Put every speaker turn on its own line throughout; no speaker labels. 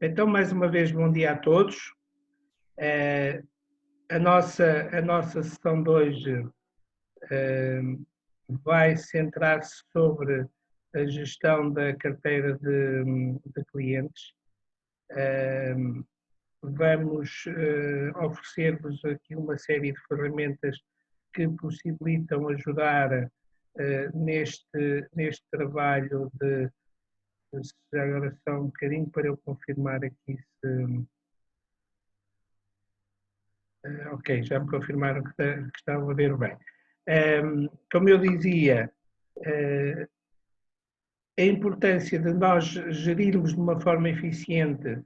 Então, mais uma vez, bom dia a todos. A nossa sessão de hoje vai centrar-se sobre a gestão da carteira de clientes. Vamos oferecer-vos aqui uma série de ferramentas que possibilitam ajudar neste trabalho de. Agora só um bocadinho para eu confirmar aqui se. Ok, já me confirmaram que estavam a ver bem. Como eu dizia, a importância de nós gerirmos de uma forma eficiente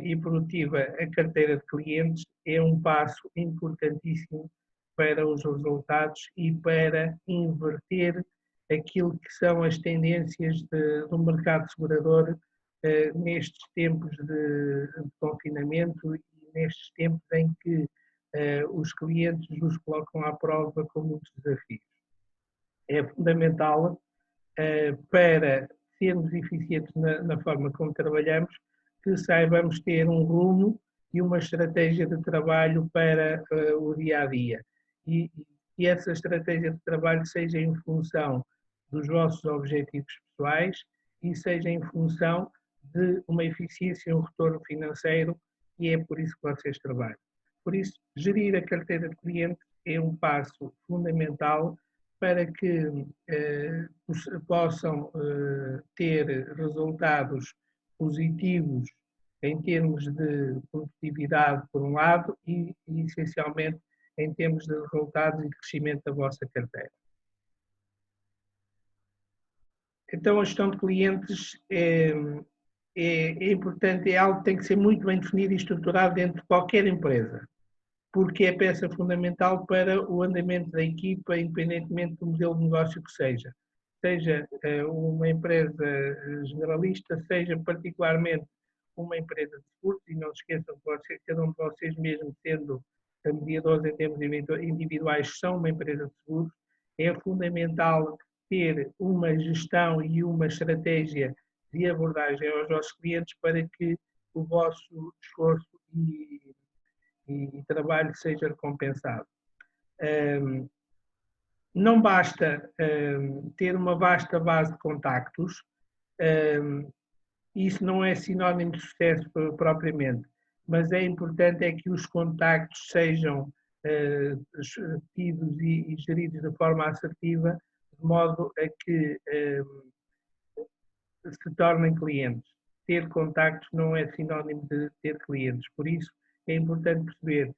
e produtiva a carteira de clientes é um passo importantíssimo para os resultados e para inverter aquilo que são as tendências do mercado segurador nestes tempos de confinamento e nestes tempos em que os clientes nos colocam à prova com muitos desafios. É fundamental para sermos eficientes na forma como trabalhamos, que saibamos ter um rumo e uma estratégia de trabalho para o dia a dia. E essa estratégia de trabalho seja em função dos vossos objetivos pessoais e seja em função de uma eficiência e um retorno financeiro, e é por isso que vocês trabalham. Por isso, gerir a carteira de clientes é um passo fundamental para que possam ter resultados positivos em termos de produtividade, por um lado, e essencialmente em termos de resultados e de crescimento da vossa carteira. Então, a gestão de clientes é importante, é algo que tem que ser muito bem definido e estruturado dentro de qualquer empresa, porque é peça fundamental para o andamento da equipa, independentemente do modelo de negócio que seja. Seja uma empresa generalista, seja particularmente uma empresa de seguros, e não se esqueçam que cada um de vocês, mesmo sendo mediadores em termos individuais, são uma empresa de seguros, é fundamental ter uma gestão e uma estratégia de abordagem aos vossos clientes para que o vosso esforço e trabalho seja recompensado. Não basta ter uma vasta base de contactos, isso não é sinónimo de sucesso propriamente, mas é importante é que os contactos sejam tidos e geridos de forma assertiva, de modo a que se tornem clientes. Ter contactos não é sinónimo de ter clientes, por isso é importante perceber,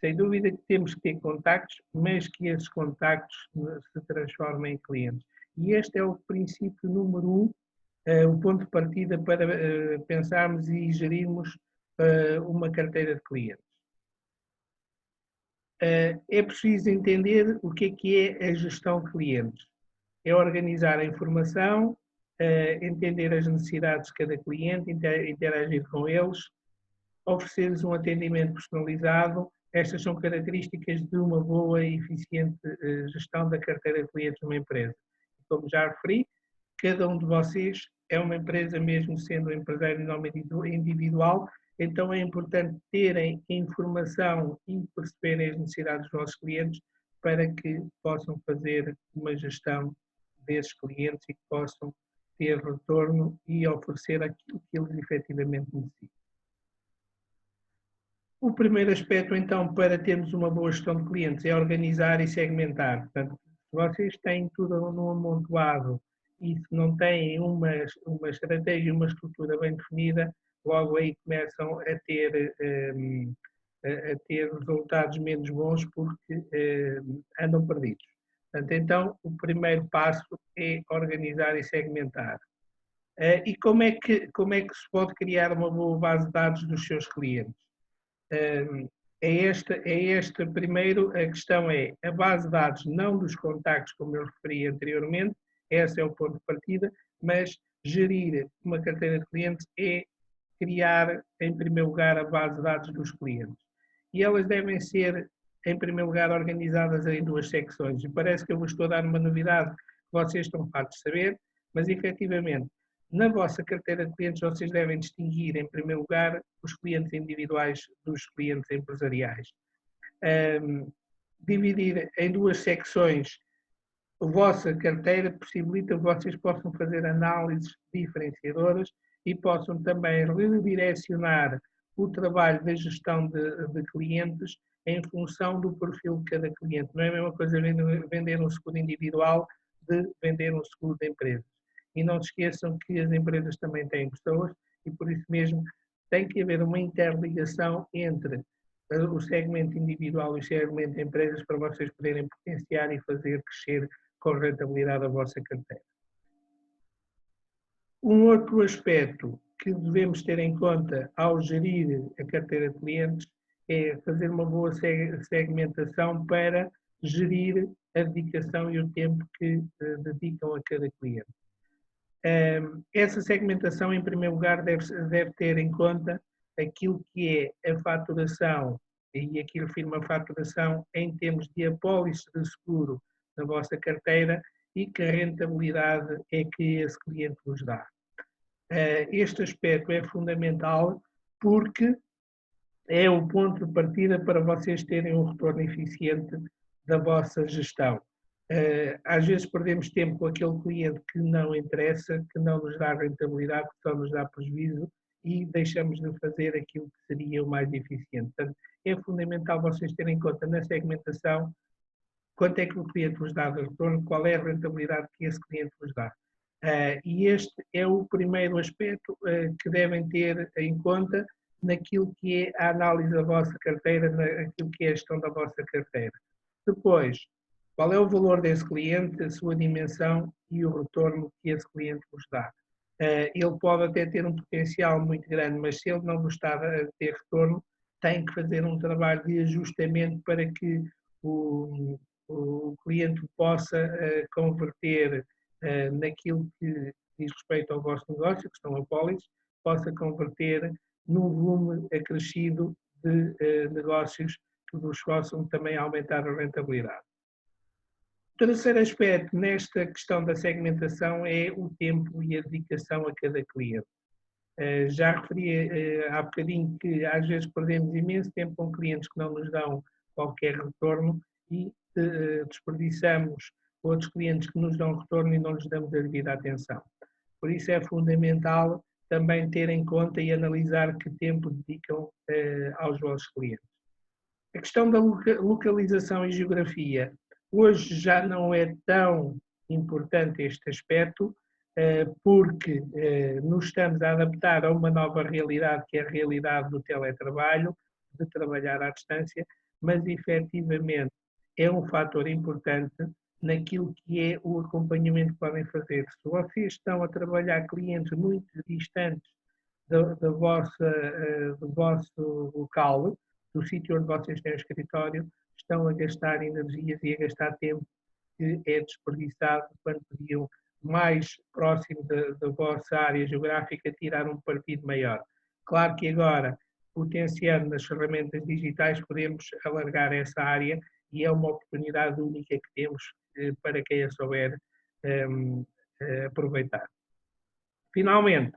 sem dúvida que temos que ter contactos, mas que esses contactos se transformem em clientes. E este é o princípio número 1, o ponto de partida para pensarmos e gerirmos uma carteira de clientes. É preciso entender o que é a gestão de clientes. É organizar a informação, entender as necessidades de cada cliente, interagir com eles, oferecer-lhes um atendimento personalizado. Estas são características de uma boa e eficiente gestão da carteira de clientes de uma empresa. Como já referi, cada um de vocês é uma empresa, mesmo sendo um empresário em nome individual, então é importante terem informação e perceberem as necessidades dos vossos clientes para que possam fazer uma gestão desses clientes e que possam ter retorno e oferecer aquilo que eles efetivamente necessitam. O primeiro aspecto, então, para termos uma boa gestão de clientes é organizar e segmentar. Portanto, se vocês têm tudo num amontoado e se não têm uma estratégia, uma estrutura bem definida, logo aí começam a ter resultados menos bons porque andam perdidos. Portanto, então, o primeiro passo é organizar e segmentar. E como é que se pode criar uma boa base de dados dos seus clientes? Primeiro, a questão é a base de dados, não dos contactos, como eu referi anteriormente, esse é o ponto de partida, mas gerir uma carteira de clientes é criar, em primeiro lugar, a base de dados dos clientes. E elas devem ser, em primeiro lugar, organizadas em duas secções. E parece que eu vos estou a dar uma novidade que vocês estão fartos de saber, mas efetivamente, Na vossa carteira de clientes, vocês devem distinguir, em primeiro lugar, os clientes individuais dos clientes empresariais. Dividir em duas secções a vossa carteira possibilita que vocês possam fazer análises diferenciadoras e possam também redirecionar o trabalho da gestão de clientes em função do perfil de cada cliente. Não é a mesma coisa vender um seguro individual de vender um seguro de empresas. E não se esqueçam que as empresas também têm pessoas e por isso mesmo tem que haver uma interligação entre o segmento individual e o segmento de empresas para vocês poderem potenciar e fazer crescer com rentabilidade a vossa carteira. Um outro aspecto que devemos ter em conta ao gerir a carteira de clientes é fazer uma boa segmentação para gerir a dedicação e o tempo que dedicam a cada cliente. Essa segmentação, em primeiro lugar, deve ter em conta aquilo que é a faturação, e aqui refiro a faturação em termos de apólice de seguro na vossa carteira e que rentabilidade é que esse cliente vos dá. Este aspecto é fundamental porque é o ponto de partida para vocês terem um retorno eficiente da vossa gestão. Às vezes perdemos tempo com aquele cliente que não interessa, que não nos dá rentabilidade, que só nos dá prejuízo e deixamos de fazer aquilo que seria o mais eficiente. Portanto, é fundamental vocês terem em conta na segmentação quanto é que o cliente vos dá de retorno, qual é a rentabilidade que esse cliente vos dá. E este é o primeiro aspecto que devem ter em conta naquilo que é a análise da vossa carteira, naquilo que é a gestão da vossa carteira. Depois, qual é o valor desse cliente, a sua dimensão e o retorno que esse cliente vos dá. Ele pode até ter um potencial muito grande, mas se ele não vos está a ter retorno, tem que fazer um trabalho de ajustamento para que o cliente possa converter naquilo que diz respeito ao vosso negócio, que são apólices, possa converter num volume acrescido de negócios que vos possam também aumentar a rentabilidade. O terceiro aspecto nesta questão da segmentação é o tempo e a dedicação a cada cliente. Já referi há bocadinho que às vezes perdemos imenso tempo com clientes que não nos dão qualquer retorno e desperdiçamos outros clientes que nos dão retorno e não lhes damos a devida atenção. Por isso é fundamental também ter em conta e analisar que tempo dedicam aos vossos clientes. A questão da localização e geografia. Hoje já não é tão importante este aspecto, porque nos estamos a adaptar a uma nova realidade, que é a realidade do teletrabalho, de trabalhar à distância, mas efetivamente é um fator importante naquilo que é o acompanhamento que podem fazer. Se vocês estão a trabalhar clientes muito distantes do vosso local, do sítio onde vocês têm o escritório, estão a gastar energias e a gastar tempo que é desperdiçado quando podiam, mais próximo da vossa área geográfica, tirar um partido maior. Claro que agora, potenciando nas ferramentas digitais, podemos alargar essa área e é uma oportunidade única que temos para quem a souber aproveitar. Finalmente,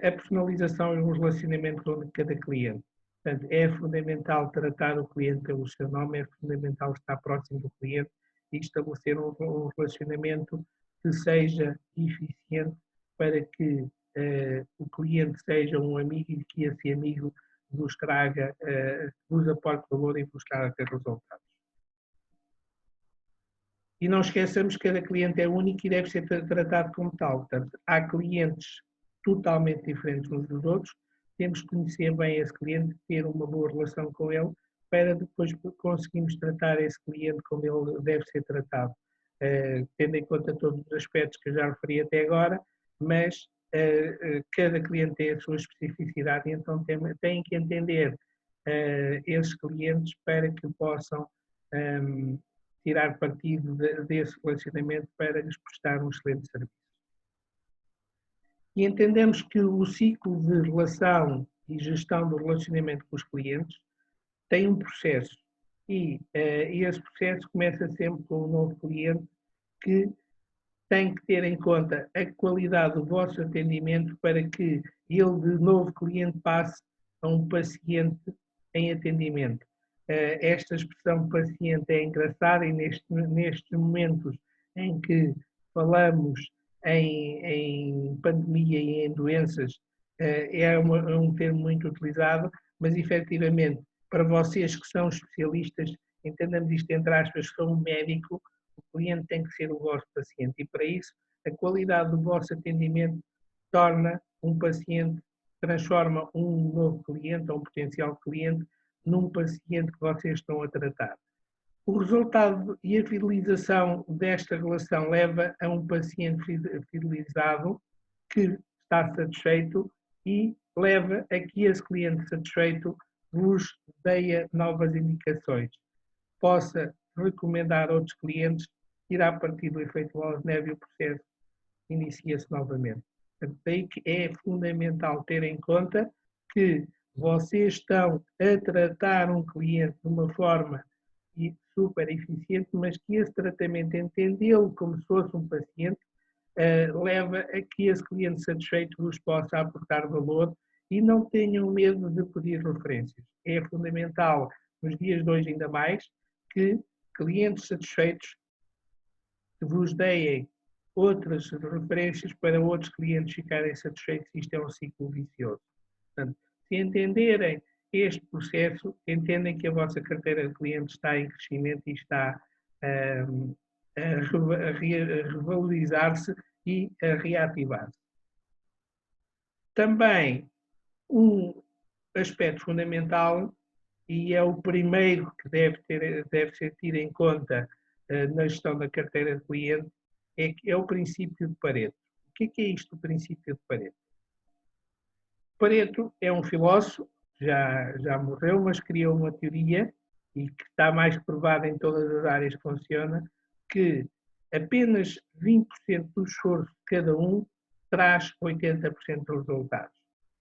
a personalização e o relacionamento com cada cliente. Portanto, é fundamental tratar o cliente pelo seu nome, é fundamental estar próximo do cliente e estabelecer um relacionamento que seja eficiente para que o cliente seja um amigo e que esse amigo vos traga, vos aporte valor e vos traga resultados. E não esqueçamos que cada cliente é único e deve ser tratado como tal. Portanto, há clientes totalmente diferentes uns dos outros, temos que conhecer bem esse cliente, ter uma boa relação com ele, para depois conseguirmos tratar esse cliente como ele deve ser tratado, tendo em conta todos os aspectos que eu já referi até agora, mas cada cliente tem a sua especificidade e então têm que entender esses clientes para que possam tirar partido desse relacionamento para lhes prestar um excelente serviço. E entendemos que o ciclo de relação e gestão do relacionamento com os clientes tem um processo e esse processo começa sempre com um novo cliente que tem que ter em conta a qualidade do vosso atendimento para que ele, de novo cliente, passe a um paciente em atendimento. Esta expressão paciente é engraçada e nestes momentos em que falamos em pandemia e em doenças, é um termo muito utilizado, mas efetivamente, para vocês que são especialistas, entendamos isto entre aspas, são um médico, o cliente tem que ser o vosso paciente e para isso a qualidade do vosso atendimento torna um paciente, transforma um novo cliente ou um potencial cliente num paciente que vocês estão a tratar. O resultado e a fidelização desta relação leva a um paciente fidelizado que está satisfeito e leva a que esse cliente satisfeito vos dê novas indicações. Possa recomendar a outros clientes, irá partir do efeito bola de neve e o processo inicia-se novamente. Daí que é fundamental ter em conta que vocês estão a tratar um cliente de uma forma super eficiente, mas que esse tratamento, entendê-lo como se fosse um paciente, leva a que esse cliente satisfeito vos possa aportar valor e não tenham medo de pedir referências. É fundamental, nos dias de hoje ainda mais, que clientes satisfeitos vos deem outras referências para outros clientes ficarem satisfeitos. Isto é um ciclo vicioso. Portanto, se entenderem este processo, entendem que a vossa carteira de clientes está em crescimento e está a revalorizar-se e a reativar-se. Também um aspecto fundamental, e é o primeiro que deve ser tido em conta na gestão da carteira de cliente, é o princípio de Pareto. O que é isto, o princípio de Pareto? Pareto é um filósofo, já morreu, mas criou uma teoria, e que está mais provada em todas as áreas que funciona, que apenas 20% do esforço de cada um traz 80% dos resultados.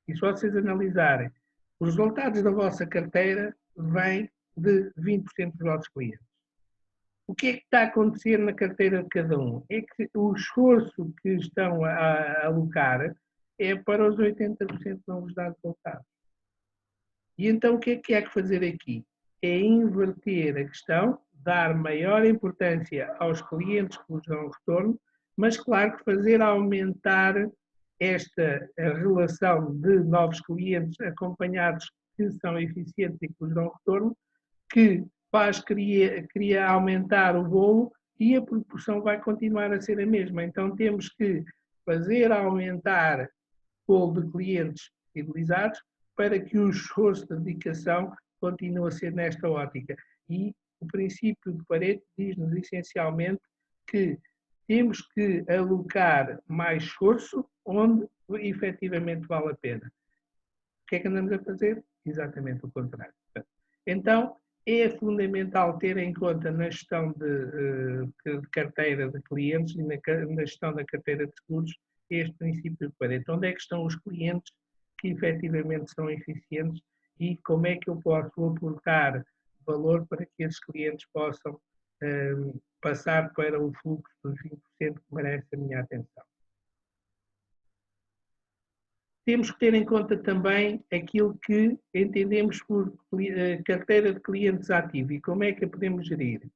E se vocês analisarem, os resultados da vossa carteira vêm de 20% dos vossos clientes. O que é que está a acontecer na carteira de cada um? É que o esforço que estão a alocar é para os 80% que não vos dá resultados. E então o que é que fazer aqui? É inverter a questão, dar maior importância aos clientes que vos dão retorno, mas claro que fazer aumentar esta relação de novos clientes acompanhados que são eficientes e que vos dão retorno, que queria aumentar o bolo e a proporção vai continuar a ser a mesma. Então temos que fazer aumentar o bolo de clientes fidelizados para que o esforço de dedicação continue a ser nesta ótica. E o princípio de Pareto diz-nos essencialmente que temos que alocar mais esforço onde efetivamente vale a pena. O que é que andamos a fazer? Exatamente o contrário. Então, é fundamental ter em conta na gestão de carteira de clientes e na gestão da carteira de seguros este princípio de Pareto. Onde é que estão os clientes que efetivamente são eficientes e como é que eu posso aportar valor para que esses clientes possam passar para o fluxo dos 20% que merece a minha atenção. Temos que ter em conta também aquilo que entendemos por carteira de clientes ativo e como é que a podemos gerir.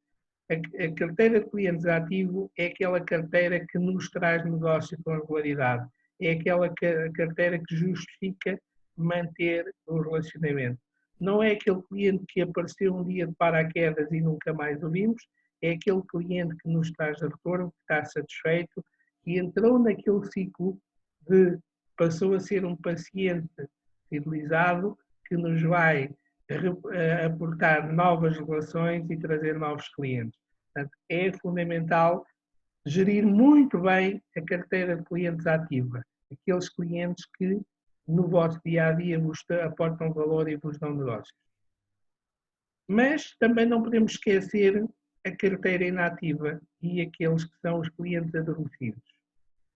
A carteira de clientes ativo é aquela carteira que nos traz negócio com regularidade. É aquela carteira que justifica manter o relacionamento. Não é aquele cliente que apareceu um dia de paraquedas e nunca mais o vimos, é aquele cliente que nos traz retorno, que está satisfeito, que entrou naquele ciclo de passou a ser um paciente fidelizado que nos vai aportar novas relações e trazer novos clientes. Portanto, é fundamental gerir muito bem a carteira de clientes ativa, aqueles clientes que no vosso dia-a-dia vos aportam valor e vos dão negócios. Mas também não podemos esquecer a carteira inativa e aqueles que são os clientes adormecidos.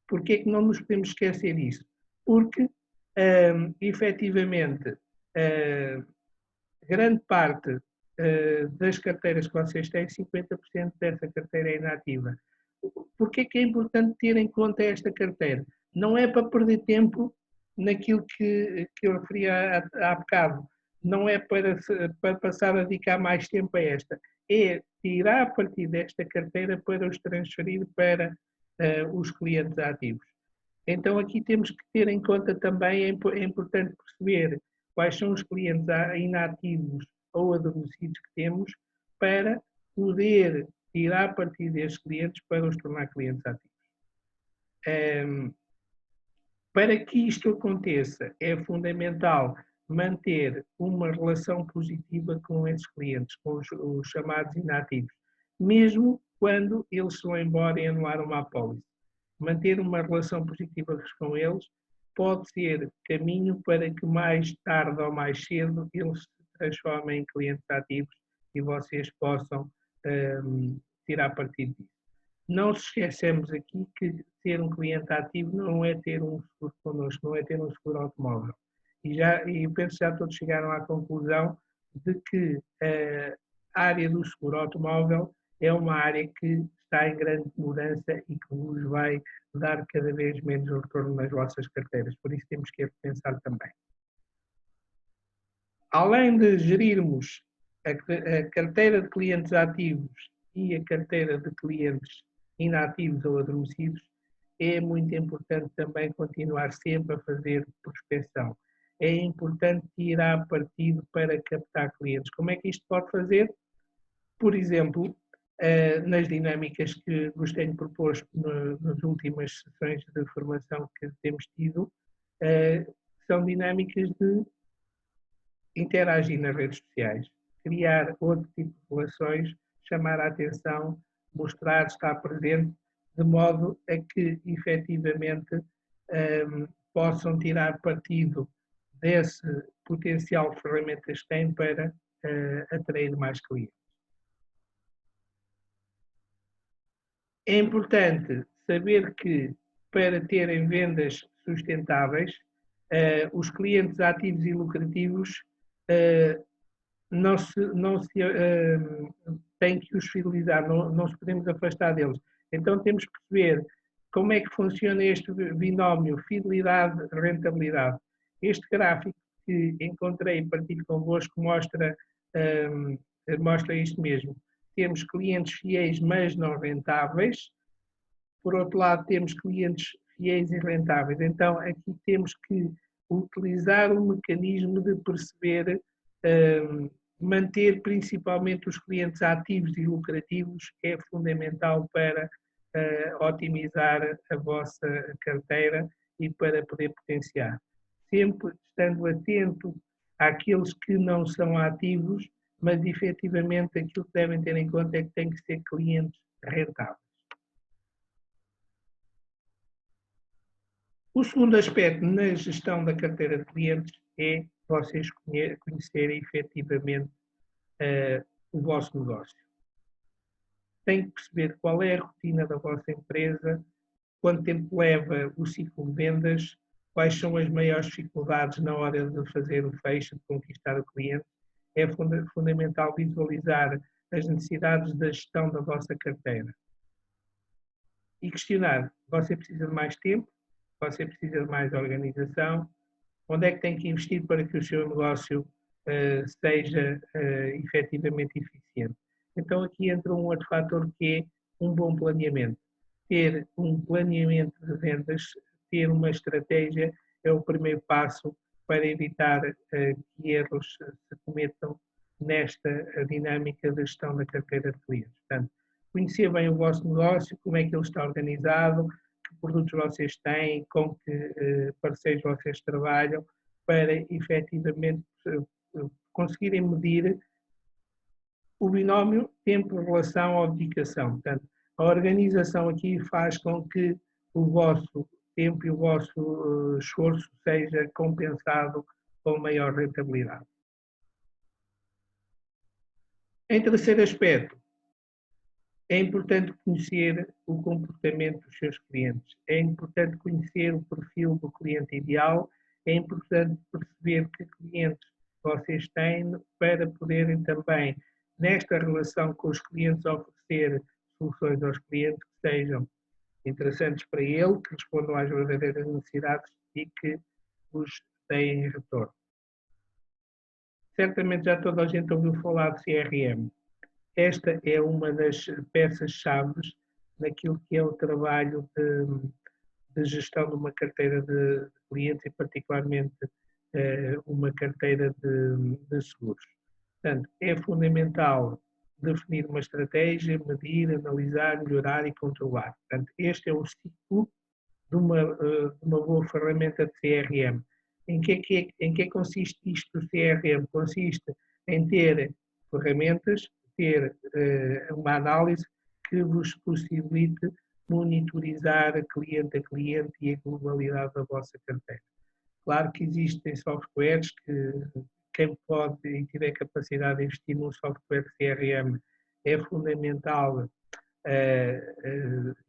Porquê é que não nos podemos esquecer disso? Porque, efetivamente, grande parte das carteiras que vocês têm, 50% dessa carteira é inativa. Porquê que é importante ter em conta esta carteira? Não é para perder tempo naquilo que eu referi há bocado, não é para passar a dedicar mais tempo a esta, é tirar a partir desta carteira para os transferir para os clientes ativos. Então aqui temos que ter em conta também, é importante perceber quais são os clientes inativos ou adormecidos que temos para poder tirar a partir destes clientes para os tornar clientes ativos. Para que isto aconteça, é fundamental manter uma relação positiva com esses clientes, com os chamados inativos, mesmo quando eles se vão embora e anular uma apólice. Manter uma relação positiva com eles pode ser caminho para que mais tarde ou mais cedo eles se transformem em clientes ativos e vocês possam tirar partido disso. Não se esquecemos aqui que ter um cliente ativo não é ter um seguro connosco, não é ter um seguro automóvel. E penso que já todos chegaram à conclusão de que a área do seguro automóvel é uma área que está em grande mudança e que vos vai dar cada vez menos retorno nas vossas carteiras. Por isso temos que pensar também. Além de gerirmos a carteira de clientes ativos e a carteira de clientes inativos ou adormecidos, é muito importante também continuar sempre a fazer prospecção. É importante tirar partido para captar clientes. Como é que isto pode fazer? Por exemplo, nas dinâmicas que vos tenho proposto nas últimas sessões de formação que temos tido, são dinâmicas de interagir nas redes sociais, criar outro tipo de relações, chamar a atenção, mostrar, estar presente, de modo a que efetivamente possam tirar partido desse potencial de ferramentas que têm para atrair mais clientes. É importante saber que, para terem vendas sustentáveis, os clientes ativos e lucrativos não se tem que os fidelizar, não se podemos afastar deles. Então temos que perceber como é que funciona este binómio fidelidade-rentabilidade. Este gráfico que encontrei e partilho convosco mostra isto mesmo. Temos clientes fiéis, mas não rentáveis. Por outro lado, temos clientes fiéis e rentáveis. Então, aqui temos que utilizar um mecanismo de perceber, manter principalmente os clientes ativos e lucrativos é fundamental para otimizar a vossa carteira e para poder potenciar. Sempre estando atento àqueles que não são ativos, mas efetivamente aquilo que devem ter em conta é que têm que ser clientes rentáveis. O segundo aspecto na gestão da carteira de clientes é vocês conhecerem efetivamente o vosso negócio. Tem que perceber qual é a rotina da vossa empresa, quanto tempo leva o ciclo de vendas, quais são as maiores dificuldades na hora de fazer o fecho, de conquistar o cliente. É fundamental visualizar as necessidades da gestão da vossa carteira. E questionar, você precisa de mais tempo? Você precisa de mais organização? Onde é que tem que investir para que o seu negócio seja efetivamente eficiente? Então aqui entra um outro fator que é um bom planeamento. Ter um planeamento de vendas, ter uma estratégia é o primeiro passo para evitar que erros se cometam nesta dinâmica de gestão da carteira de clientes. Portanto, conhecer bem o vosso negócio, como é que ele está organizado, que produtos vocês têm, com que parceiros vocês trabalham, para efetivamente conseguirem medir o binómio tempo-relação ou dedicação. Portanto, a organização aqui faz com que o vosso tempo e o vosso esforço seja compensado com maior rentabilidade. Em terceiro aspecto, é importante conhecer o comportamento dos seus clientes, é importante conhecer o perfil do cliente ideal, é importante perceber que clientes vocês têm para poderem também, nesta relação com os clientes, oferecer soluções aos clientes que sejam interessantes para ele, que respondam às verdadeiras necessidades e que os deem retorno. Certamente já toda a gente ouviu falar de CRM. Esta é uma das peças-chave naquilo que é o trabalho de gestão de uma carteira de clientes e particularmente uma carteira de seguros. Portanto, é fundamental definir uma estratégia, medir, analisar, melhorar e controlar. Portanto, este é o ciclo de uma boa ferramenta de CRM. Em que consiste isto do CRM? Consiste em ter ferramentas, ter uma análise que vos possibilite monitorizar cliente a cliente e a globalidade da vossa carteira. Claro que existem softwares que quem pode e tiver capacidade de investir num software CRM é fundamental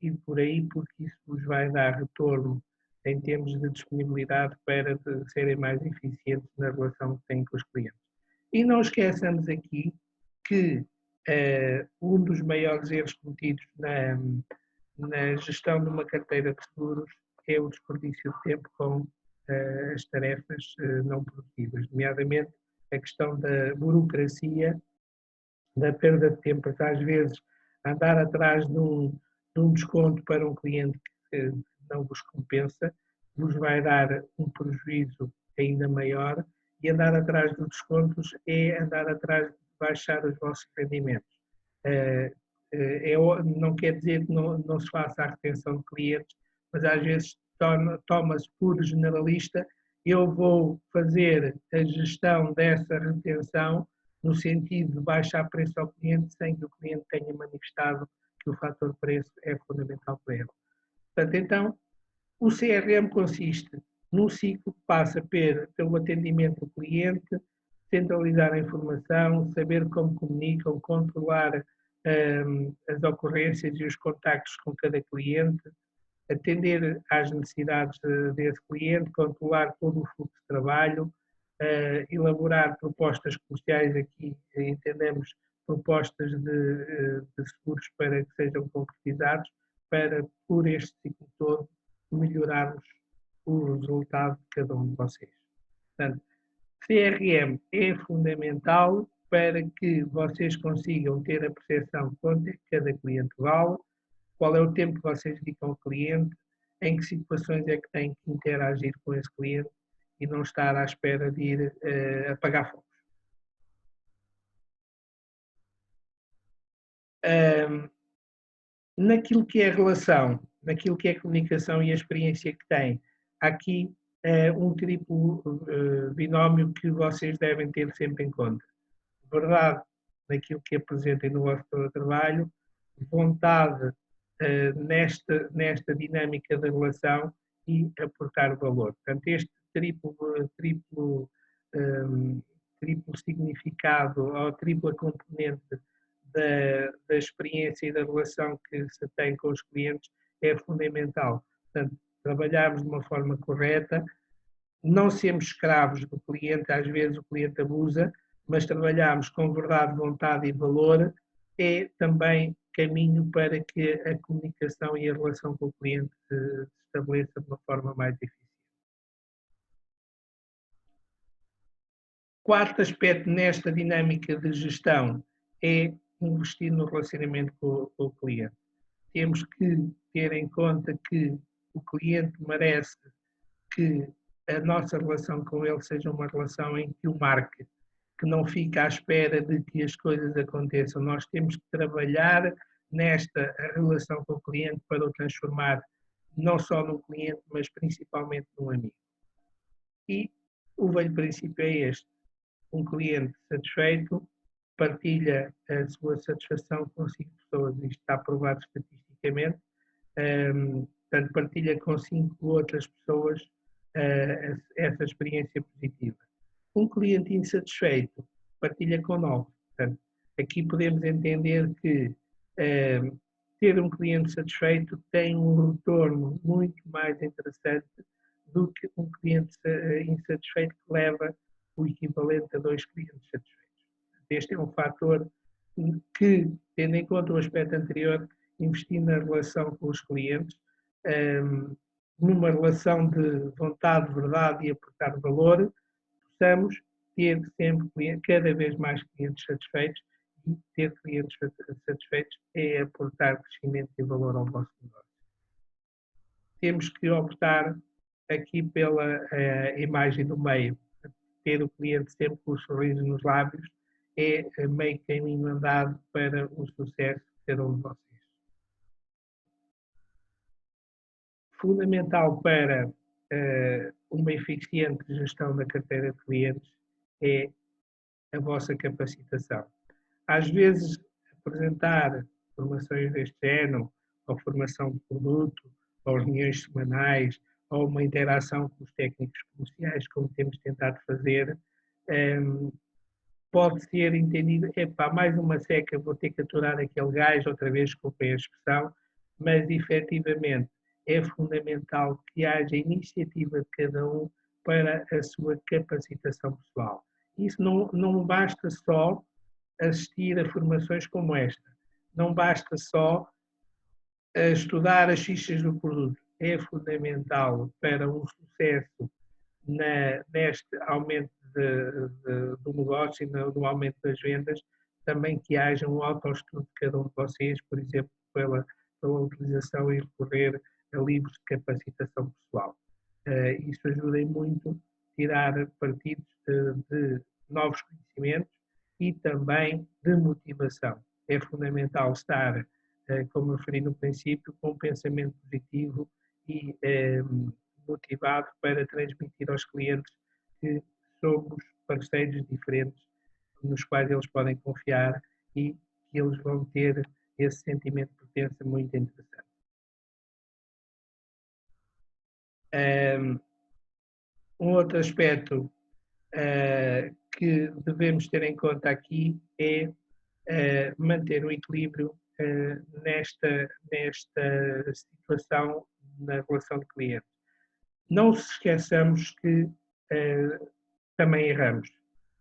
ir por aí, porque isso vos vai dar retorno em termos de disponibilidade para serem mais eficientes na relação que têm com os clientes. E não esqueçamos aqui que um dos maiores erros cometidos na gestão de uma carteira de seguros é o desperdício de tempo com as tarefas não produtivas, nomeadamente a questão da burocracia, da perda de tempo, às vezes andar atrás de um desconto para um cliente que não vos compensa, vos vai dar um prejuízo ainda maior, e andar atrás dos descontos é andar atrás de baixar os vossos rendimentos. Não quer dizer que não se faça a retenção de clientes, mas às vezes toma-se por generalista. Eu vou fazer a gestão dessa retenção no sentido de baixar preço ao cliente sem que o cliente tenha manifestado que o fator preço é fundamental para ele. Portanto, então, o CRM consiste num ciclo que passa pelo atendimento do cliente, centralizar a informação, saber como comunicam, controlar as ocorrências e os contactos com cada cliente, atender às necessidades desse cliente, controlar todo o fluxo de trabalho, elaborar propostas comerciais, aqui entendemos propostas de seguros para que sejam concretizados, para, por este ciclo todo, melhorarmos o resultado de cada um de vocês. Portanto, CRM é fundamental para que vocês consigam ter a percepção de quanto é que cada cliente vale, qual é o tempo que vocês dedicam ao cliente, em que situações é que têm que interagir com esse cliente e não estar à espera de ir apagar fogos. Naquilo que é a relação, naquilo que é a comunicação e a experiência que tem, há aqui um triplo binómio que vocês devem ter sempre em conta. Verdade naquilo que apresentem no vosso trabalho, vontade nesta dinâmica da relação e aportar valor. Portanto, este triplo significado ou tripla componente da experiência e da relação que se tem com os clientes é fundamental. Portanto, trabalharmos de uma forma correta, não sermos escravos do cliente, às vezes o cliente abusa, mas trabalharmos com verdade, vontade e valor é também caminho para que a comunicação e a relação com o cliente se estabeleça de uma forma mais eficiente. Quarto aspecto nesta dinâmica de gestão é investir no relacionamento com o cliente. Temos que ter em conta que o cliente merece que a nossa relação com ele seja uma relação em que o marque, que não fique à espera de que as coisas aconteçam. Nós temos que trabalhar nesta relação com o cliente para o transformar não só num cliente, mas principalmente num amigo. E o velho princípio é este: um cliente satisfeito partilha a sua satisfação com 5 pessoas, isto está provado estatisticamente, portanto partilha com 5 outras pessoas essa experiência positiva. Um cliente insatisfeito partilha com 9. Portanto, aqui podemos entender que ter um cliente satisfeito tem um retorno muito mais interessante do que um cliente insatisfeito que leva o equivalente a 2 clientes satisfeitos. Este é um fator que, tendo em conta o aspecto anterior, investir na relação com os clientes, numa relação de vontade, verdade e aportar valor, possamos ter sempre cada vez mais clientes satisfeitos, e ter clientes satisfeitos é aportar crescimento e valor ao vosso negócio. Temos que optar aqui pela imagem do meio. Ter o cliente sempre com o sorriso nos lábios é meio caminho andado para o sucesso de cada um de vocês. Fundamental para uma eficiente gestão da carteira de clientes é a vossa capacitação. Às vezes, apresentar formações deste género, ou formação de produto, ou reuniões semanais, ou uma interação com os técnicos comerciais, como temos tentado fazer, pode ser entendido, mais uma seca, vou ter que aturar aquele gajo outra vez, desculpem a expressão, mas efetivamente é fundamental que haja iniciativa de cada um para a sua capacitação pessoal. Isso não basta só assistir a formações como esta, não basta só estudar as fichas do produto. É fundamental para um sucesso neste aumento do negócio e no aumento das vendas, também que haja um autoestudo de cada um de vocês, por exemplo, pela utilização e recorrer a livros de capacitação pessoal. Isso ajuda muito a tirar partido de novos conhecimentos e também de motivação. É fundamental estar, como eu referi no princípio, com um pensamento positivo e motivado para transmitir aos clientes que somos parceiros diferentes nos quais eles podem confiar e que eles vão ter esse sentimento de pertença muito interessante. Um outro aspecto que devemos ter em conta aqui é manter o equilíbrio nesta situação na relação de cliente. Não se esqueçamos que também erramos.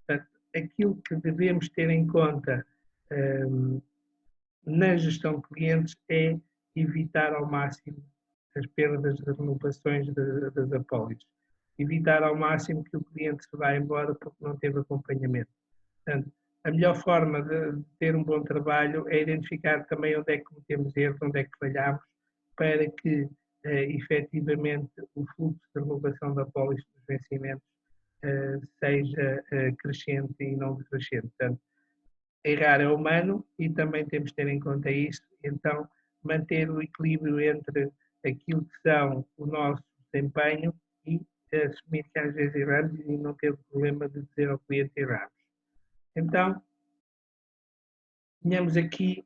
Portanto, aquilo que devemos ter em conta na gestão de clientes é evitar ao máximo as perdas das renovações das apólices. Evitar ao máximo que o cliente se vá embora porque não teve acompanhamento. Portanto, a melhor forma de ter um bom trabalho é identificar também onde é que cometemos erros, onde é que falhamos, para que efetivamente o fluxo de renovação da apólice dos vencimentos seja crescente e não decrescente. Portanto, errar é humano e também temos de ter em conta isso, então manter o equilíbrio entre aquilo que são o nosso desempenho e assumir que às vezes erramos e não ter o problema de dizer ao cliente erramos. Então, tenhamos aqui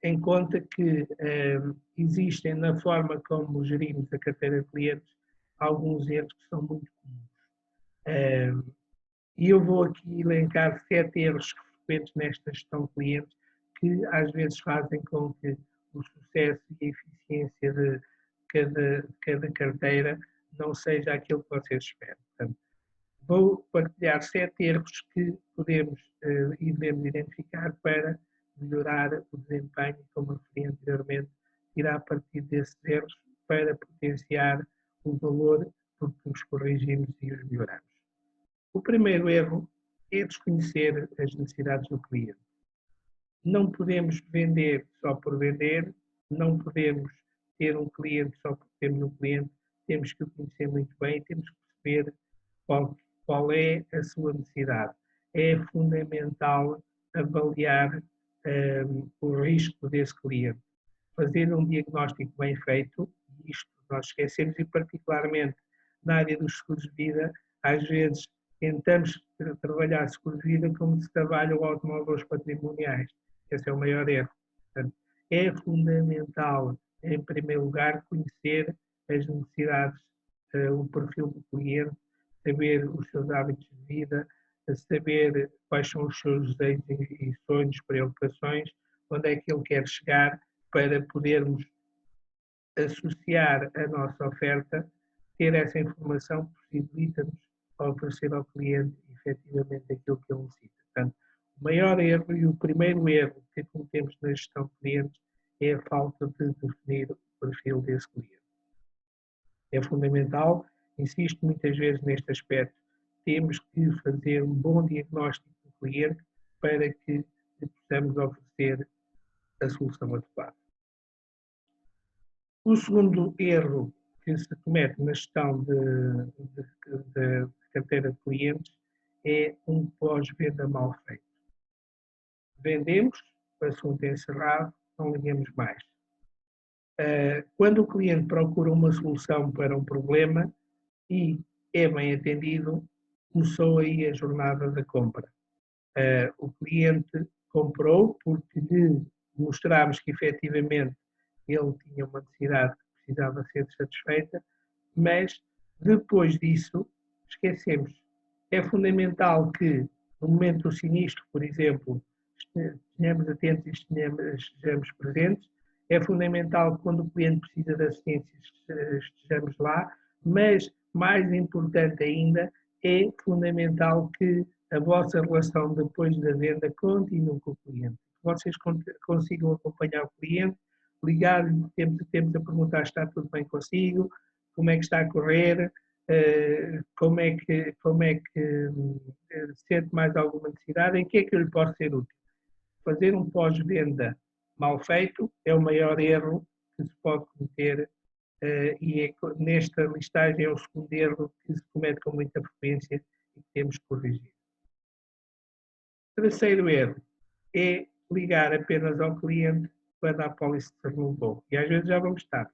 em conta que existem na forma como gerimos a carteira de clientes alguns erros que são muito comuns. E eu vou aqui elencar 7 erros frequentes nesta gestão de clientes que às vezes fazem com que o sucesso e a eficiência de cada carteira não seja aquilo que vocês esperam. Portanto, vou partilhar 7 erros que podemos e devemos identificar para melhorar o desempenho, como referi anteriormente, tirar partido desses erros para potenciar o valor porque os corrigimos e os melhoramos. O primeiro erro é desconhecer as necessidades do cliente. Não podemos vender só por vender, não podemos ter um cliente só porque temos um cliente, temos que o conhecer muito bem e temos que perceber qual é a sua necessidade. É fundamental avaliar o risco desse cliente, fazer um diagnóstico bem feito, isto nós esquecemos, e particularmente na área dos seguros de vida, às vezes tentamos trabalhar seguros de vida como se trabalha o automóveis patrimoniais. Esse é o maior erro. Portanto, é fundamental, em primeiro lugar, conhecer as necessidades, o perfil do cliente, saber os seus hábitos de vida, saber quais são os seus desejos e sonhos, preocupações, onde é que ele quer chegar, para podermos associar a nossa oferta, ter essa informação possibilita-nos oferecer ao cliente efetivamente aquilo que ele necessita. Portanto, o maior erro e o primeiro erro que cometemos na gestão de clientes é a falta de definir o perfil desse cliente. É fundamental, insisto muitas vezes neste aspecto, temos que fazer um bom diagnóstico do cliente para que lhe possamos oferecer a solução adequada. O segundo erro que se comete na gestão de carteira de clientes é um pós-venda mal feito. Vendemos, o assunto é encerrado, não ligamos mais. Quando o cliente procura uma solução para um problema e é bem atendido, começou aí a jornada da compra. O cliente comprou porque lhe mostramos que efetivamente ele tinha uma necessidade que precisava ser satisfeita, mas depois disso esquecemos. É fundamental que no momento do sinistro, por exemplo, estejamos atentos e estejamos presentes. É fundamental que quando o cliente precisa de assistência estejamos lá, mas mais importante ainda, é fundamental que a vossa relação depois da venda continue com o cliente. Que vocês consigam acompanhar o cliente, ligar-lhe de tempos a tempos a perguntar se está tudo bem consigo, como é que está a correr, como é que sente mais alguma necessidade, em que é que eu lhe posso ser útil. Fazer um pós-venda mal feito é o maior erro que se pode cometer e nesta listagem é o segundo erro que se comete com muita frequência e que temos que corrigir. O terceiro erro é ligar apenas ao cliente quando a apólice se renovou. E às vezes já vamos estar.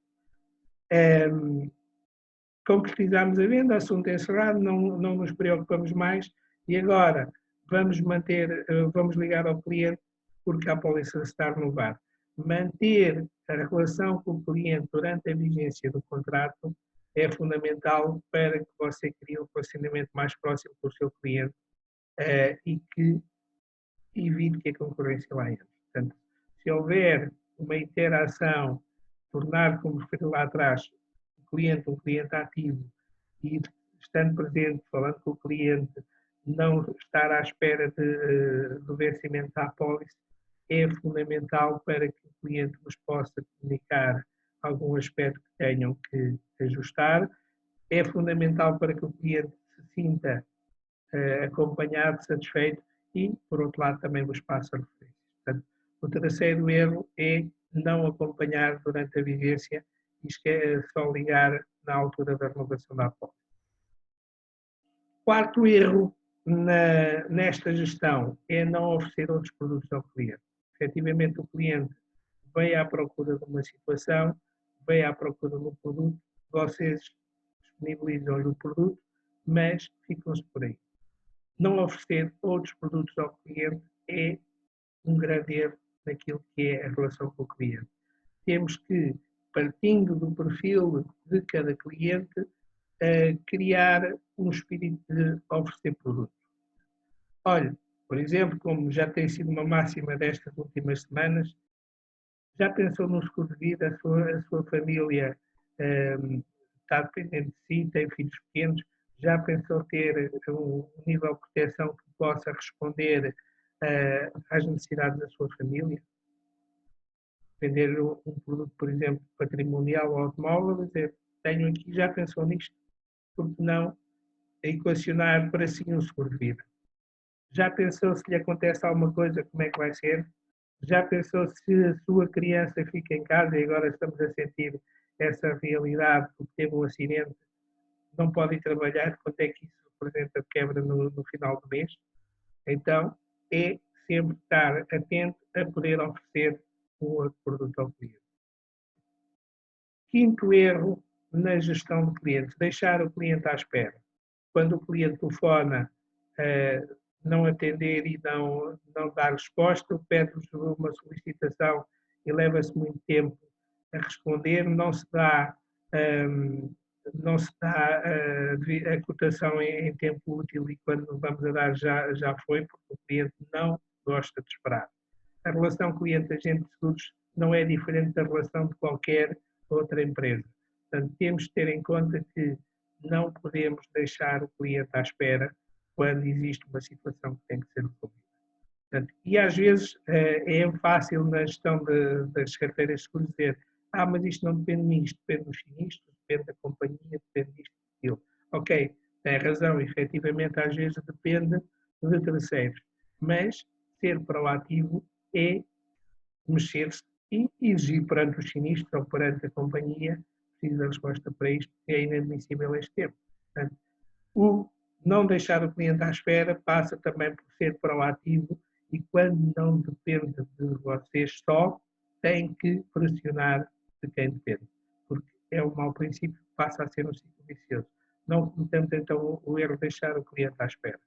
Concretizamos a venda, assunto encerrado, não nos preocupamos mais e agora vamos ligar ao cliente porque a apólice está renovada. Manter a relação com o cliente durante a vigência do contrato é fundamental para que você crie um relacionamento mais próximo com o seu cliente e que evite que a concorrência lá entre. Portanto, se houver uma interação, tornar, como referi lá atrás, um cliente ativo e estando presente, falando com o cliente, não estar à espera do vencimento da apólice, é fundamental para que o cliente vos possa comunicar algum aspecto que tenham que ajustar. É fundamental para que o cliente se sinta acompanhado, satisfeito e, por outro lado, também vos passa referências. Portanto, o terceiro erro é não acompanhar durante a vigência e é só ligar na altura da renovação da apólice. Quarto erro nesta gestão é não oferecer outros produtos ao cliente. Efetivamente, o cliente veio à procura de uma situação, veio à procura de um produto, vocês disponibilizam-lhe o produto, mas ficam-se por aí. Não oferecer outros produtos ao cliente é um grande erro naquilo que é a relação com o cliente. Temos que, partindo do perfil de cada cliente, criar um espírito de oferecer produtos. Olha, por exemplo, como já tem sido uma máxima destas últimas semanas, já pensou num seguro de vida, a sua família está dependente de si, tem filhos pequenos, já pensou ter um nível de proteção que possa responder às necessidades da sua família? Vender um produto, por exemplo, patrimonial ou automóvel, dizer, tenho aqui, já pensou nisto? Porque não equacionar para si um seguro de vida? Já pensou se lhe acontece alguma coisa, como é que vai ser? Já pensou se a sua criança fica em casa e agora estamos a sentir essa realidade porque teve um acidente, não pode ir trabalhar, quanto é que isso representa de quebra no final do mês? Então, é sempre estar atento a poder oferecer um outro produto ao cliente. Quinto erro na gestão de clientes, deixar o cliente à espera. Quando o cliente telefona, não atender e não dar resposta, pede-vos uma solicitação e leva-se muito tempo a responder, não se dá a cotação em tempo útil e quando vamos a dar já foi, porque o cliente não gosta de esperar. A relação cliente-agente de seguros não é diferente da relação de qualquer outra empresa. Portanto, temos de ter em conta que não podemos deixar o cliente à espera quando existe uma situação que tem que ser resolvida. Portanto, e às vezes é fácil na gestão das carteiras de seguros dizer mas isto não depende de mim, isto depende dos sinistros, depende da companhia, depende disto e daquilo. Ok, tem razão, efetivamente às vezes depende de terceiros, mas ser proativo é mexer-se e exigir perante os sinistros ou perante a companhia, precisa de resposta para isto, é inadmissível este tempo. Portanto, o não deixar o cliente à espera passa também por ser proativo e quando não depende de vocês só, tem que pressionar de quem depende, porque é um mau princípio que passa a ser um ciclo vicioso. Não cometemos então o erro de deixar o cliente à espera.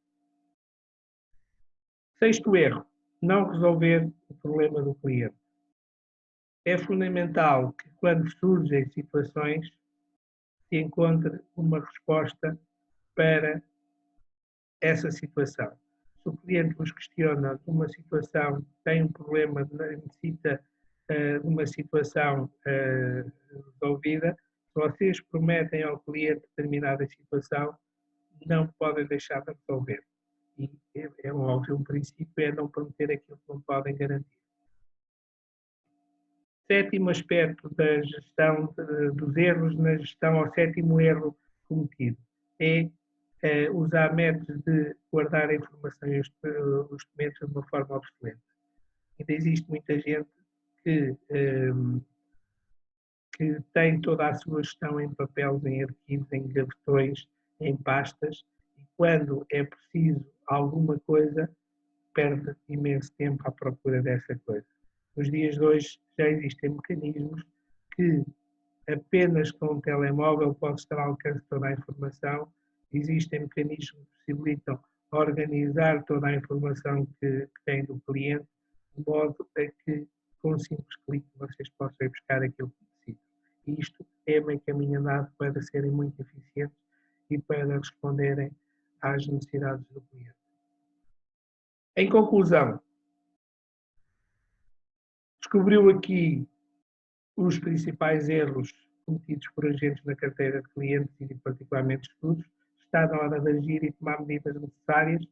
Sexto erro, não resolver o problema do cliente. É fundamental que quando surgem situações se encontre uma resposta para essa situação. Se o cliente vos questiona de uma situação, tem um problema, necessita de uma situação resolvida, se vocês prometem ao cliente determinada situação, não podem deixar de resolver. E é óbvio, um princípio é não prometer aquilo que não podem garantir. Sétimo aspecto da gestão dos erros na gestão, ou sétimo erro cometido, é usar métodos de guardar a informação e os documentos de uma forma obsoleta. Ainda existe muita gente que tem toda a sua gestão em papéis, em arquivos, em gavetões, em pastas, e quando é preciso alguma coisa, perde imenso tempo à procura dessa coisa. Nos dias de hoje já existem mecanismos que apenas com um telemóvel pode estar ao alcance toda a informação. Existem mecanismos que possibilitam organizar toda a informação que tem do cliente, de modo a que com um simples clique vocês possam ir buscar aquilo que necessitam. E isto é meio caminho andado para serem muito eficientes e para responderem às necessidades do cliente. Em conclusão, descobriu aqui os principais erros cometidos por agentes na carteira de clientes e particularmente estudos. Está na hora de agir e tomar medidas necessárias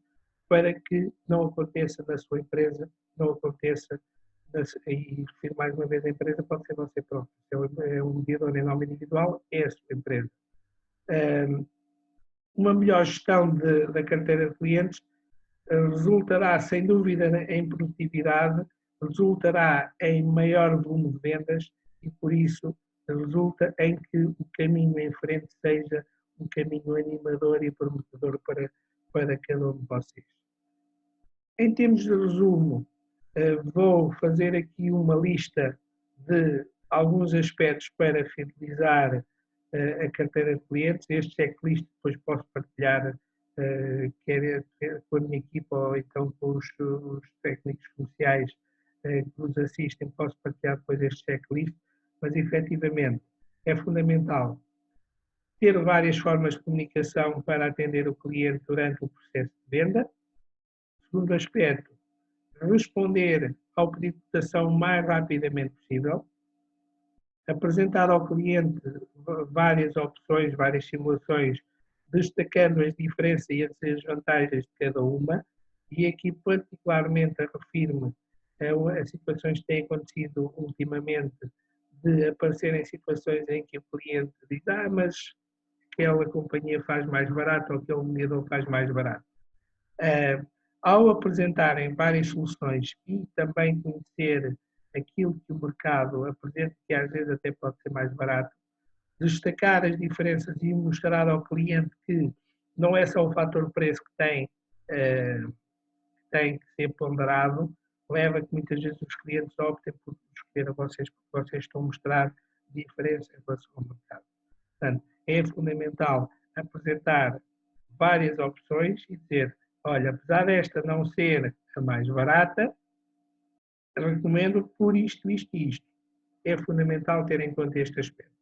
para que não aconteça na sua empresa, não aconteça, e refiro mais uma vez a empresa, pode ser você próprio. É um mediador em nome individual, é a sua empresa. Uma melhor gestão da carteira de clientes resultará, sem dúvida, em produtividade, resultará em maior volume de vendas e, por isso, resulta em que o caminho em frente seja um caminho animador e prometedor para cada um de vocês. Em termos de resumo, vou fazer aqui uma lista de alguns aspectos para fidelizar a carteira de clientes. Este checklist depois posso partilhar quer com a minha equipa ou então com os técnicos comerciais que nos assistem, posso partilhar depois este checklist, mas efetivamente é fundamental ter várias formas de comunicação para atender o cliente durante o processo de venda. Segundo aspecto, responder ao pedido de cotação o mais rapidamente possível, apresentar ao cliente várias opções, várias simulações, destacando as diferenças e as desvantagens de cada uma, e aqui particularmente refiro-me a situações que têm acontecido ultimamente, de aparecerem situações em que o cliente diz mas aquela companhia faz mais barato ou aquele mediador faz mais barato. Ao apresentarem várias soluções e também conhecer aquilo que o mercado apresenta, que às vezes até pode ser mais barato, destacar as diferenças e mostrar ao cliente que não é só o fator preço que tem que ser ponderado, leva a que muitas vezes os clientes optem por escolher a vocês, porque vocês estão a mostrar diferença em relação ao mercado. Portanto, é fundamental apresentar várias opções e dizer, olha, apesar desta não ser a mais barata, recomendo por isto, isto e isto. É fundamental ter em conta este aspecto.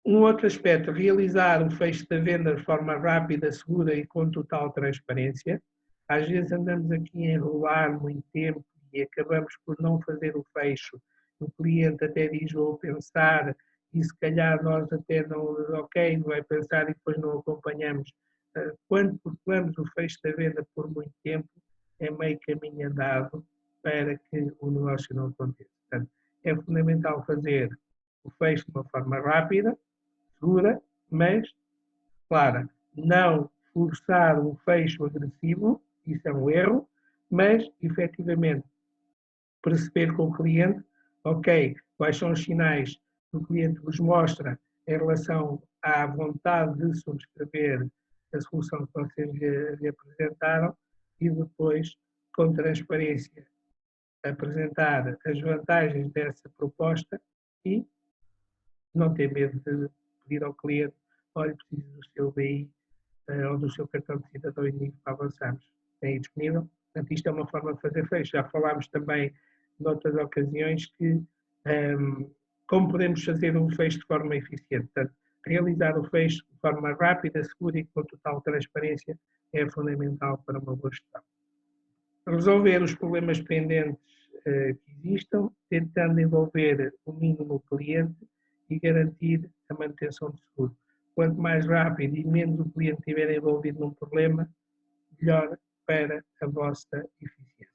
Um outro aspecto, realizar o fecho da venda de forma rápida, segura e com total transparência. Às vezes andamos aqui a enrolar muito tempo e acabamos por não fazer o fecho. O cliente até diz, vou pensar, e se calhar nós até não, ok, vai pensar e depois não acompanhamos. Quando procuramos o fecho da venda por muito tempo, é meio caminho andado para que o negócio não aconteça. Portanto, é fundamental fazer o fecho de uma forma rápida, segura, mas clara. Não forçar um fecho agressivo, isso é um erro, mas efetivamente perceber com o cliente, ok, quais são os sinais que o cliente vos mostra em relação à vontade de subscrever a solução que vocês lhe apresentaram e depois, com transparência, apresentar as vantagens dessa proposta e não ter medo de pedir ao cliente, olha, preciso do seu BI ou do seu cartão de cidadão único para avançarmos. Tem aí disponível. Portanto, isto é uma forma de fazer fecho. Já falámos também, noutras ocasiões, que como podemos fazer um fecho de forma eficiente. Portanto, realizar o fecho de forma rápida, segura e com total transparência é fundamental para uma boa gestão. Resolver os problemas pendentes que existam, tentando envolver o mínimo o cliente e garantir a manutenção do seguro. Quanto mais rápido e menos o cliente estiver envolvido num problema, melhor para a vossa eficiência.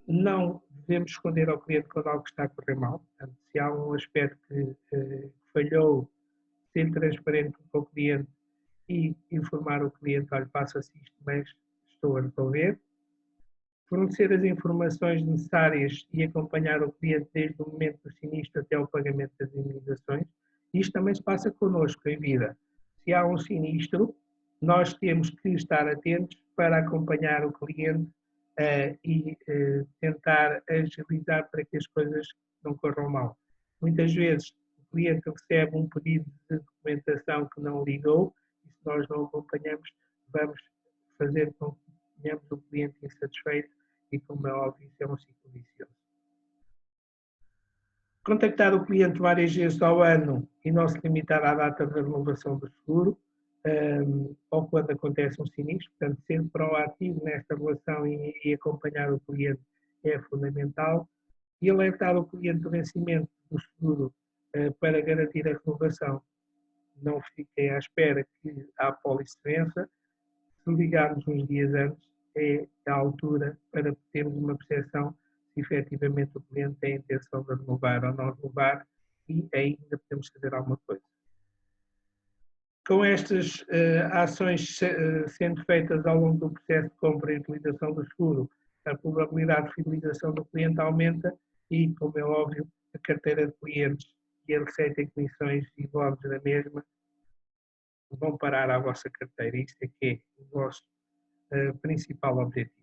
Não devemos esconder ao cliente quando algo está a correr mal. Portanto, se há um aspecto que falhou, ser transparente com o cliente e informar o cliente, olha, passa-se isto, mas estou a resolver. Fornecer as informações necessárias e acompanhar o cliente desde o momento do sinistro até o pagamento das indenizações. Isto também se passa connosco em vida. Se há um sinistro, nós temos que estar atentos para acompanhar o cliente e tentar agilizar para que as coisas não corram mal. Muitas vezes o cliente recebe um pedido de documentação que não ligou e se nós não acompanhamos, vamos fazer com que tenhamos o cliente insatisfeito e, como é óbvio, isso é um ciclo vicioso. Contactar o cliente várias vezes ao ano e não se limitar à data da renovação do seguro, ou quando acontece um sinistro, portanto, ser proativo nesta relação e acompanhar o cliente é fundamental, e alertar o cliente do vencimento do seguro para garantir a renovação. Não fiquem à espera que a apólice vença. Se ligarmos uns dias antes, é a altura para termos uma percepção se efetivamente o cliente tem a intenção de renovar ou não renovar e ainda podemos fazer alguma coisa. Com estas ações sendo feitas ao longo do processo de compra e utilização do seguro, a probabilidade de fidelização do cliente aumenta e, como é óbvio, a carteira de clientes e a receita em comissões e bónus da mesma vão parar à vossa carteira. Isto é que é o vosso principal objetivo.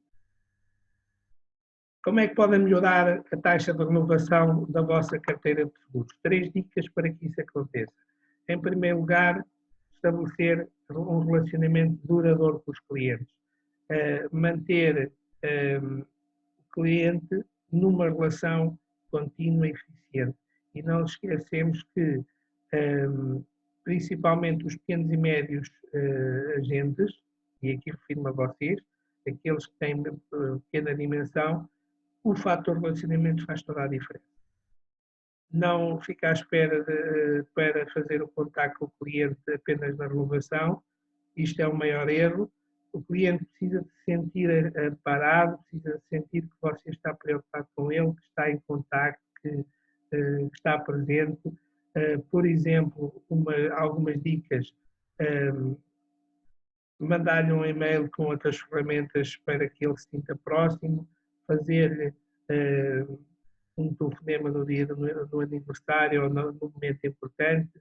Como é que podem melhorar a taxa de renovação da vossa carteira de seguros? 3 dicas para que isso aconteça. Em primeiro lugar, estabelecer um relacionamento duradouro com os clientes. Manter o cliente numa relação contínua e eficiente. E não nos esquecemos que, principalmente os pequenos e médios agentes, e aqui refiro-me a vocês, aqueles que têm pequena dimensão, o fator relacionamento faz toda a diferença. Não ficar à espera para fazer o contacto com o cliente apenas na renovação, isto é o maior erro. O cliente precisa de se sentir parado, precisa de sentir que você está preocupado com ele, que está em contacto, que está presente. Por exemplo, algumas dicas, mandar-lhe um e-mail com outras ferramentas para que ele se sinta próximo, fazer-lhe um telefonema no dia do aniversário ou no momento importante,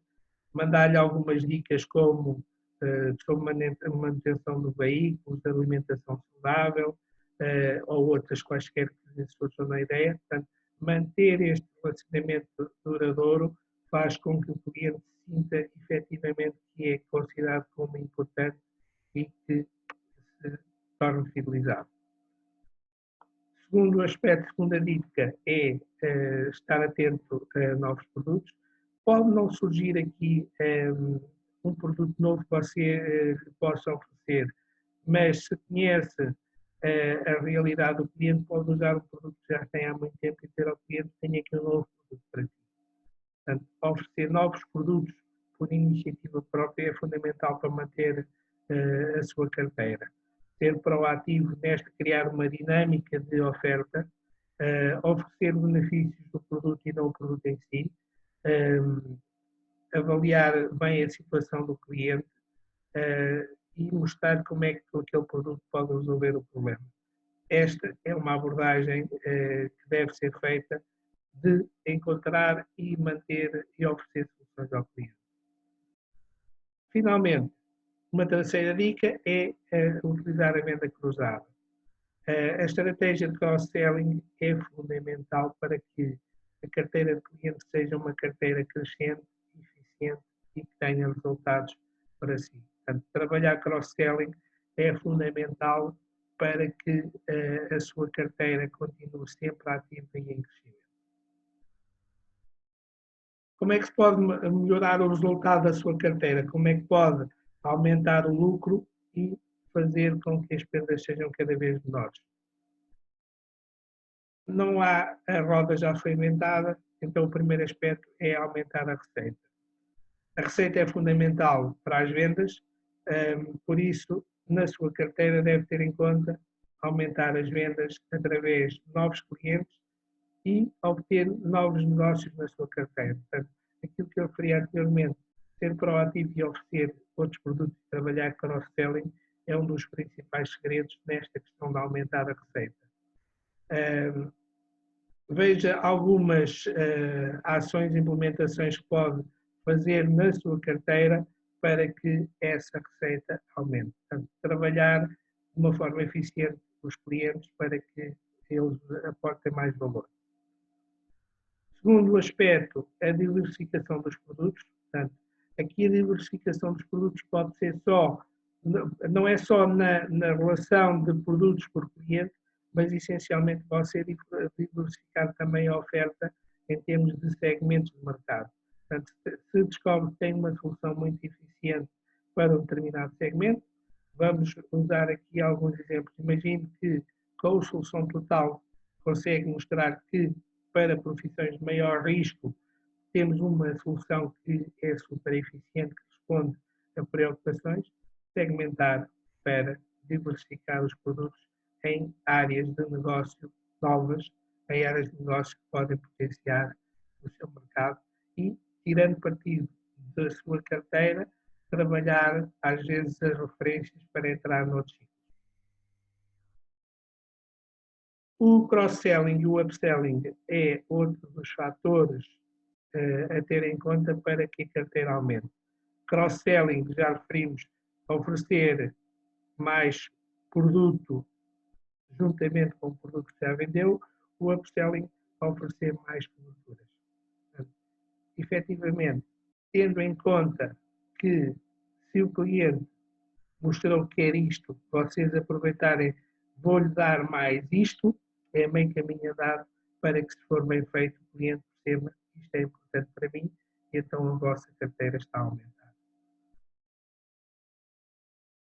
mandar-lhe algumas dicas como sobre manutenção do veículo, de alimentação saudável ou outras quaisquer que lhe surjam na ideia. Portanto, manter este relacionamento duradouro faz com que o cliente sinta efetivamente que é considerado como importante e que se torne fidelizado. Segundo aspecto, segunda dica é estar atento a novos produtos. Pode não surgir aqui um produto novo que você possa oferecer, mas se conhece a realidade do cliente, pode usar um produto que já tem há muito tempo e dizer ao cliente que tem aqui um novo produto para ti. Portanto, oferecer novos produtos por iniciativa própria é fundamental para manter a sua carteira. ser proativo nesta, criar uma dinâmica de oferta, oferecer benefícios do produto e não o produto em si, avaliar bem a situação do cliente e mostrar como é que aquele produto pode resolver o problema. Esta é uma abordagem que deve ser feita de encontrar e manter e oferecer soluções ao cliente. Finalmente, uma terceira dica é utilizar a venda cruzada. A estratégia de cross-selling é fundamental para que a carteira de clientes seja uma carteira crescente, eficiente e que tenha resultados para si. Portanto, trabalhar cross-selling é fundamental para que a sua carteira continue sempre ativa e em crescimento. Como é que se pode melhorar o resultado da sua carteira? Como é que pode aumentar o lucro e fazer com que as perdas sejam cada vez menores? Não há, a roda já foi inventada, então o primeiro aspecto é aumentar a receita. A receita é fundamental para as vendas, por isso, na sua carteira deve ter em conta aumentar as vendas através de novos clientes e obter novos negócios na sua carteira. Portanto, aquilo que eu referi anteriormente, ser proativo e oferecer outros produtos e trabalhar cross-selling é um dos principais segredos nesta questão de aumentar a receita. Veja algumas ações e implementações que pode fazer na sua carteira para que essa receita aumente. Portanto, trabalhar de uma forma eficiente os clientes para que eles aportem mais valor. Segundo aspecto, a diversificação dos produtos. Portanto, aqui a diversificação dos produtos pode ser não é só na relação de produtos por cliente, mas essencialmente pode ser diversificar também a oferta em termos de segmentos de mercado. Portanto, se descobre que tem uma solução muito eficiente para um determinado segmento, vamos usar aqui alguns exemplos. Imagine que com a solução total consegue mostrar que para profissões de maior risco temos uma solução que é super eficiente, que responde a preocupações, segmentar para diversificar os produtos em áreas de negócio novas, em áreas de negócio que podem potenciar o seu mercado e, tirando partido da sua carteira, trabalhar às vezes as referências para entrar noutros ciclos. O cross-selling e o upselling é outro dos fatores a ter em conta para que a carteira aumente. Cross-selling, já referimos, oferecer mais produto juntamente com o produto que já vendeu, o upselling oferecer mais coberturas. Portanto, efetivamente, tendo em conta que se o cliente mostrou que quer isto, vocês aproveitarem, vou-lhe dar mais isto, é meio caminho andado para que, se for bem feito, o cliente perceba que isto é importante para mim e então a vossa carteira está a aumentar.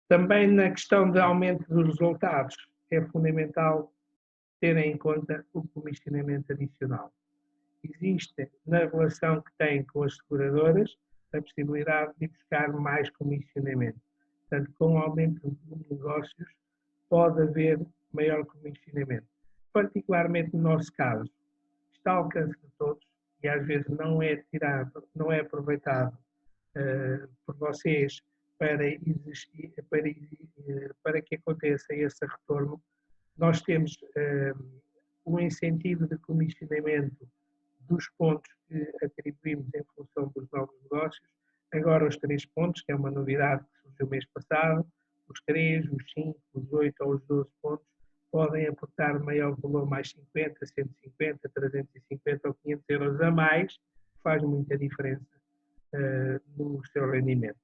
Também na questão de aumento dos resultados, é fundamental ter em conta o comissionamento adicional. Existe, na relação que tem com as seguradoras, a possibilidade de buscar mais comissionamento. Portanto, com o aumento de negócios, pode haver maior comissionamento. Particularmente no nosso caso, está ao alcance de todos e às vezes não é tirado, não é aproveitado por vocês para existir, para que aconteça esse retorno. Nós temos um incentivo de comissionamento dos pontos que atribuímos em função dos novos negócios. Agora os 3 pontos, que é uma novidade que surgiu mês passado, os 3, os 5, os 8 ou os 12 pontos podem aportar maior valor, mais 50, 150, 350 ou 500 euros a mais, faz muita diferença no seu rendimento.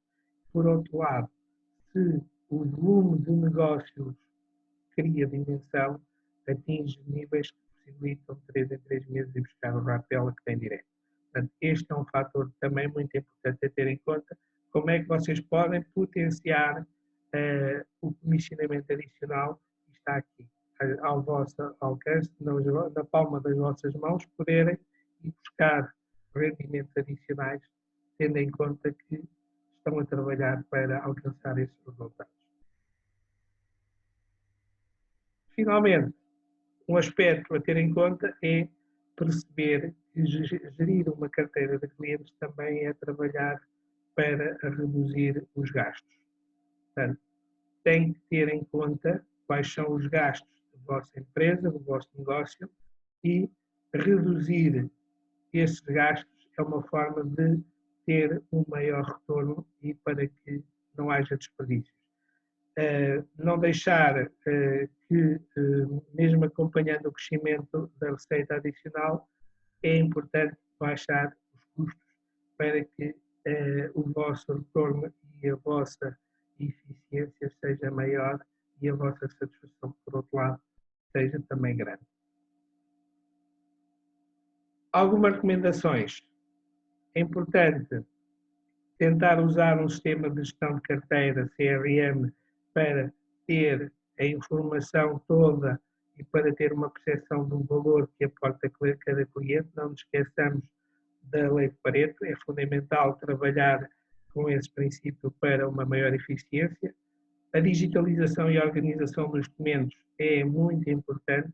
Por outro lado, se o volume de negócios cria dimensão, atinge níveis que possibilitam 3 em 3 meses e buscar o rapel que tem direito. Portanto, este é um fator também muito importante a ter em conta, como é que vocês podem potenciar o comissionamento adicional que está aqui, ao vosso alcance, na palma das vossas mãos, poderem ir buscar rendimentos adicionais, tendo em conta que estão a trabalhar para alcançar esses resultados. Finalmente, um aspecto a ter em conta é perceber que gerir uma carteira de clientes também é trabalhar para reduzir os gastos. Portanto, tem que ter em conta quais são os gastos da vossa empresa, do vosso negócio, e reduzir esses gastos é uma forma de ter um maior retorno e para que não haja desperdícios. Não deixar que, mesmo acompanhando o crescimento da receita adicional, é importante baixar os custos para que o vosso retorno e a vossa eficiência seja maior e a vossa satisfação, por outro lado, seja também grande. Algumas recomendações. É importante tentar usar um sistema de gestão de carteira, CRM, para ter a informação toda e para ter uma percepção do valor que aporta cada cliente. Não nos esqueçamos da lei de Pareto, é fundamental trabalhar com esse princípio para uma maior eficiência. A digitalização e a organização dos documentos é muito importante.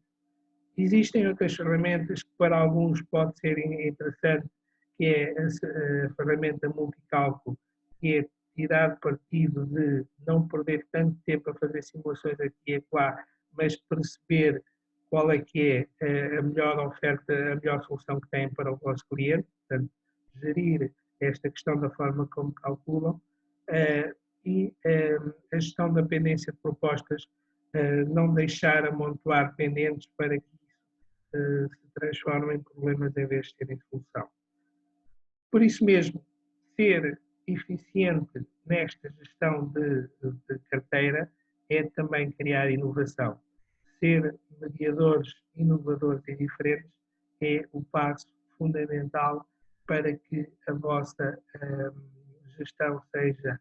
Existem outras ferramentas que para alguns pode ser interessante, que é a ferramenta multicálculo, que é tirar partido de não perder tanto tempo a fazer simulações aqui e lá, mas perceber qual é que é a melhor oferta, a melhor solução que têm para o vosso cliente, portanto, gerir esta questão da forma como calculam, e a gestão da pendência de propostas, não deixar amontoar pendentes para que se transformem em problemas em vez de serem solução. Por isso mesmo, ser eficiente nesta gestão de carteira é também criar inovação. Ser mediadores, inovadores e diferentes é o passo fundamental para que a vossa gestão seja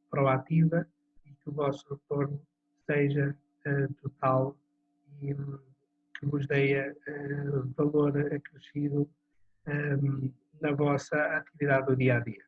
proativa e que o vosso retorno seja total e que vos dê valor acrescido na vossa atividade do dia a dia.